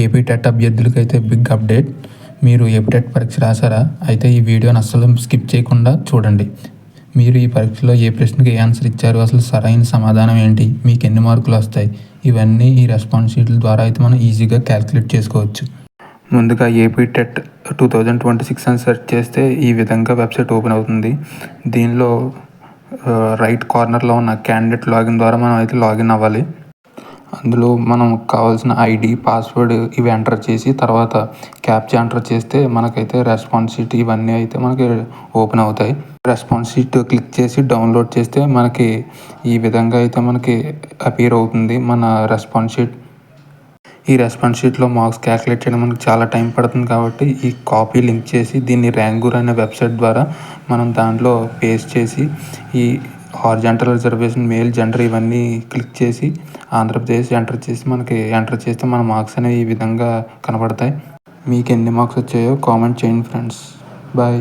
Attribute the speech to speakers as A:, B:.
A: AP TET అభ్యర్థులకైతే big update. మీరు AP TET పరీక్ష రాసారా? అయితే ఈ వీడియోని అస్సలు స్కిప్ చేయకుండా చూడండి. మీరు ఈ పరీక్షలో ఏ ప్రశ్నకి ఏ ఆన్సర్ ఇచ్చారు, అసలు సరైన సమాధానం ఏంటి, మీకు ఎన్ని మార్కులు వస్తాయి, ఇవన్నీ ఈ రెస్పాన్స్ షీట్ల ద్వారా అయితే మనం ఈజీగా క్యాలిక్యులేట్ చేసుకోవచ్చు. ముందుగా ఏపీ టెట్ 2026 అని సెర్చ్ చేస్తే ఈ విధంగా వెబ్సైట్ ఓపెన్ అవుతుంది. దీనిలో రైట్ కార్నర్లో ఉన్న క్యాండిడేట్ లాగిన్ ద్వారా మనం అయితే లాగిన్ అవ్వాలి. అందులో మనం కావాల్సిన ఐడి, పాస్వర్డ్ ఇవి ఎంటర్ చేసి తర్వాత క్యాప్చా ఎంటర్ చేస్తే మనకైతే రెస్పాన్స్ షీట్ ఇవన్నీ అయితే మనకి ఓపెన్ అవుతాయి. రెస్పాన్స్ షీట్ క్లిక్ చేసి డౌన్లోడ్ చేస్తే మనకి ఈ విధంగా అయితే మనకి అపియర్ అవుతుంది మన రెస్పాన్స్ షీట్. ఈ రెస్పాన్స్ షీట్లో మార్క్స్ క్యాలిక్యులేట్ చేయడం మనకి చాలా టైం పడుతుంది కాబట్టి ఈ కాపీ లింక్ చేసి దీన్ని ర్యాంగూర్ అనే వెబ్సైట్ ద్వారా మనం దాంట్లో పేస్ట్ చేసి ఈ హారిజాంటల్ రిజర్వేషన్, మేల్, జెండర్ ఇవన్నీ క్లిక్ చేసి ఆంధ్రప్రదేశ్ ఎంటర్ చేసి మనకి ఎంటర్ చేస్తే మన మార్క్స్ అనేవి ఈ విధంగా కనబడతాయి. మీకు ఎన్ని మార్క్స్ వచ్చాయో కామెంట్ చేయండి ఫ్రెండ్స్. బాయ్.